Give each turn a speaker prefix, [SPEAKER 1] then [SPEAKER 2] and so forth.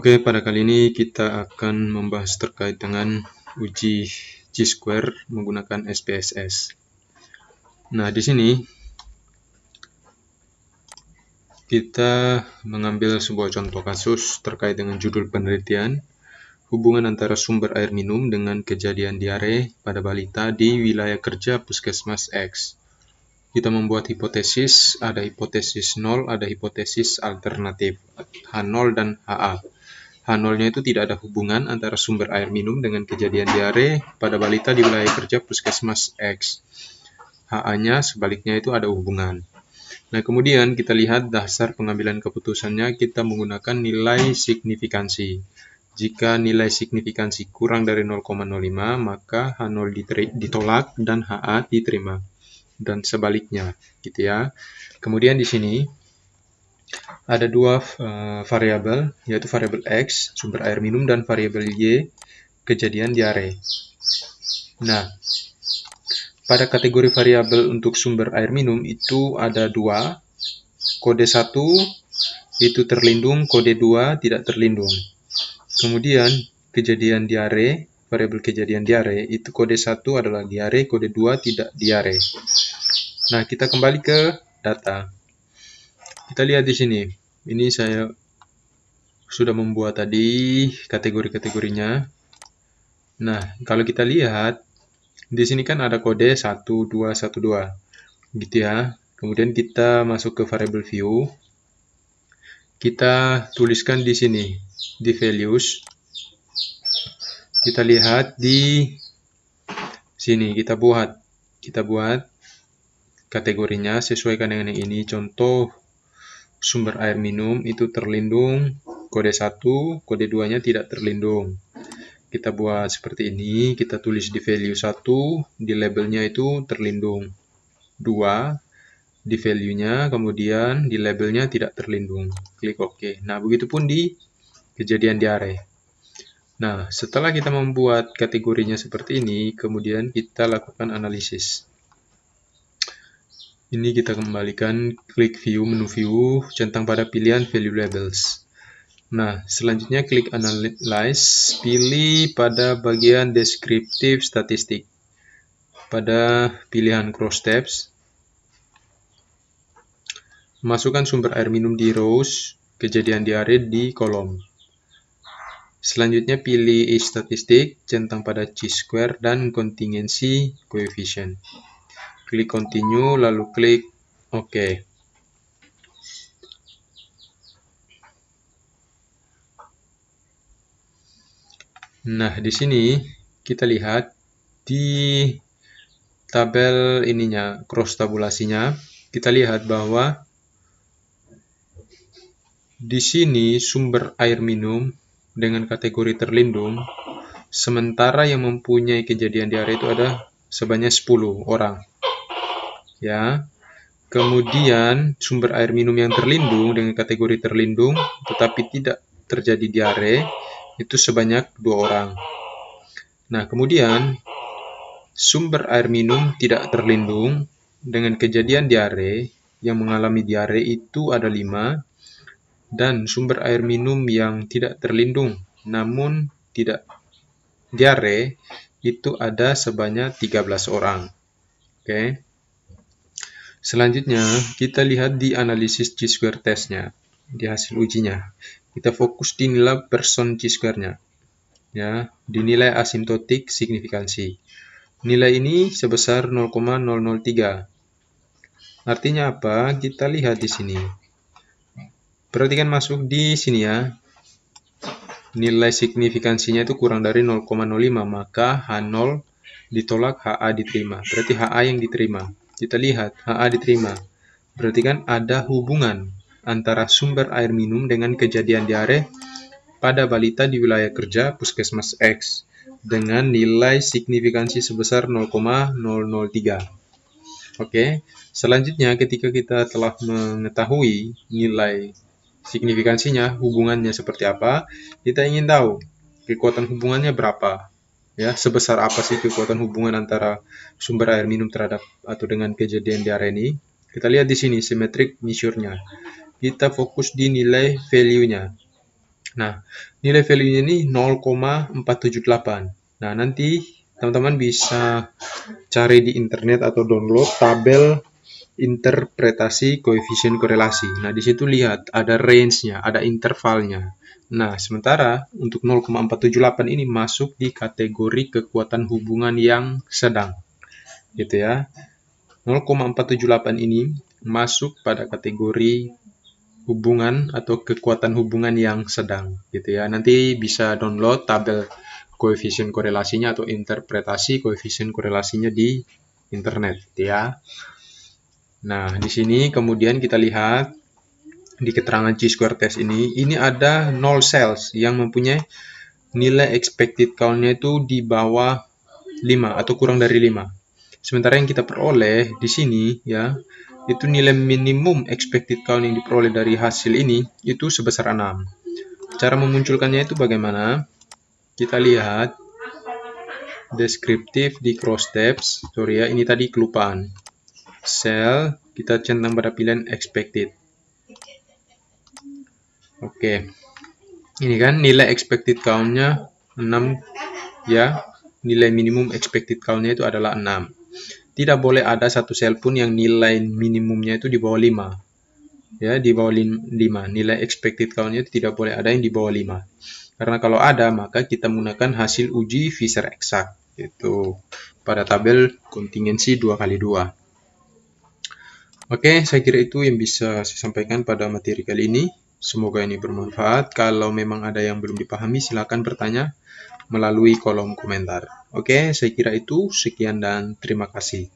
[SPEAKER 1] Oke, pada kali ini kita akan membahas terkait dengan uji chi-square menggunakan SPSS. Nah, di sini kita mengambil sebuah contoh kasus terkait dengan judul penelitian hubungan antara sumber air minum dengan kejadian diare pada balita di wilayah kerja Puskesmas X. Kita membuat hipotesis, ada hipotesis 0, ada hipotesis alternatif, H0 dan HA. H0-nya itu tidak ada hubungan antara sumber air minum dengan kejadian diare pada balita di wilayah kerja Puskesmas X. HA-nya sebaliknya itu ada hubungan. Nah, kemudian kita lihat dasar pengambilan keputusannya, kita menggunakan nilai signifikansi. Jika nilai signifikansi kurang dari 0,05, maka H0 ditolak dan HA diterima. Dan sebaliknya, gitu ya. Kemudian di sini ada dua variabel, yaitu variabel X, sumber air minum, dan variabel Y, kejadian diare. Nah, pada kategori variabel untuk sumber air minum itu ada dua, kode 1 itu terlindung, kode 2 tidak terlindung. Kemudian kejadian diare, variabel kejadian diare, itu kode 1 adalah diare, kode 2 tidak diare. Nah, kita kembali ke data. Kita lihat di sini. Ini saya sudah membuat tadi kategori-kategorinya. Nah, kalau kita lihat di sini kan ada kode 1212 gitu ya. Kemudian kita masuk ke variable view. Kita tuliskan di sini di values. Kita lihat di sini, kita buat kategorinya sesuaikan dengan yang ini. Contoh sumber air minum itu terlindung, kode 1, kode 2-nya tidak terlindung. Kita buat seperti ini, kita tulis di value 1, di labelnya itu terlindung. 2, di value-nya, kemudian di labelnya tidak terlindung. Klik OK. Nah, begitupun di kejadian diare. Nah, setelah kita membuat kategorinya seperti ini, kemudian kita lakukan analisis. Ini kita kembalikan, klik view, menu view, centang pada pilihan value labels. Nah, selanjutnya klik analyze, pilih pada bagian descriptive statistik. Pada pilihan cross tabs, masukkan sumber air minum di rows, kejadian diare di kolom. Selanjutnya pilih statistik, centang pada chi-square dan kontingensi coefficient. Klik continue, lalu klik OK. Nah, di sini kita lihat di tabel ininya, cross tabulasinya, kita lihat bahwa di sini sumber air minum dengan kategori terlindung, sementara yang mempunyai kejadian diare itu ada sebanyak 10 orang. Ya. Kemudian sumber air minum yang terlindung dengan kategori terlindung tetapi tidak terjadi diare itu sebanyak 2 orang. Nah, kemudian sumber air minum tidak terlindung dengan kejadian diare yang mengalami diare itu ada 5, dan sumber air minum yang tidak terlindung namun tidak diare itu ada sebanyak 13 orang. Oke. Selanjutnya, kita lihat di analisis chi-square testnya, di hasil ujinya. Kita fokus di nilai person chi-square-nya, ya, di nilai asimptotik signifikansi. Nilai ini sebesar 0,003. Artinya apa? Kita lihat di sini. Perhatikan masuk di sini ya. Nilai signifikansinya itu kurang dari 0,05, maka H0 ditolak, HA diterima. Berarti HA yang diterima. Kita lihat, HA diterima. Berarti kan ada hubungan antara sumber air minum dengan kejadian diare pada balita di wilayah kerja Puskesmas X dengan nilai signifikansi sebesar 0,003. Oke, selanjutnya ketika kita telah mengetahui nilai signifikansinya, hubungannya seperti apa, kita ingin tahu kekuatan hubungannya berapa. Ya, sebesar apa sih kekuatan hubungan antara sumber air minum terhadap atau dengan kejadian diare ini? Kita lihat di sini symmetric measure-nya. Kita fokus di nilai value-nya. Nah, nilai value-nya ini 0,478. Nah, nanti teman-teman bisa cari di internet atau download tabel interpretasi koefisien korelasi. Nah, di situ lihat ada range-nya, ada intervalnya. Nah, sementara untuk 0,478 ini masuk di kategori kekuatan hubungan yang sedang. Gitu ya. 0,478 ini masuk pada kategori hubungan atau kekuatan hubungan yang sedang. Gitu ya. Nanti bisa download tabel koefisien korelasinya atau interpretasi koefisien korelasinya di internet. Gitu ya. Nah, di sini kemudian kita lihat di keterangan chi-square test ini ada 0 cells yang mempunyai nilai expected count-nya itu di bawah 5 atau kurang dari 5. Sementara yang kita peroleh di sini ya, itu nilai minimum expected count yang diperoleh dari hasil ini itu sebesar 6. Cara memunculkannya itu bagaimana? Kita lihat deskriptif di cross steps. Sorry ya, ini tadi kelupaan. Cell, kita centang pada pilihan expected. Oke. Ini kan nilai expected count-nya 6 ya. Nilai minimum expected count-nya itu adalah 6. Tidak boleh ada satu sel pun yang nilai minimumnya itu di bawah 5. Ya, di bawah 5. Nilai expected count-nya itu tidak boleh ada yang di bawah 5. Karena kalau ada, maka kita menggunakan hasil uji Fisher eksak. Itu pada tabel kontingensi 2x2. Oke, saya kira itu yang bisa saya sampaikan pada materi kali ini. Semoga ini bermanfaat. Kalau memang ada yang belum dipahami, silakan bertanya melalui kolom komentar. Oke, saya kira itu. Sekian dan terima kasih.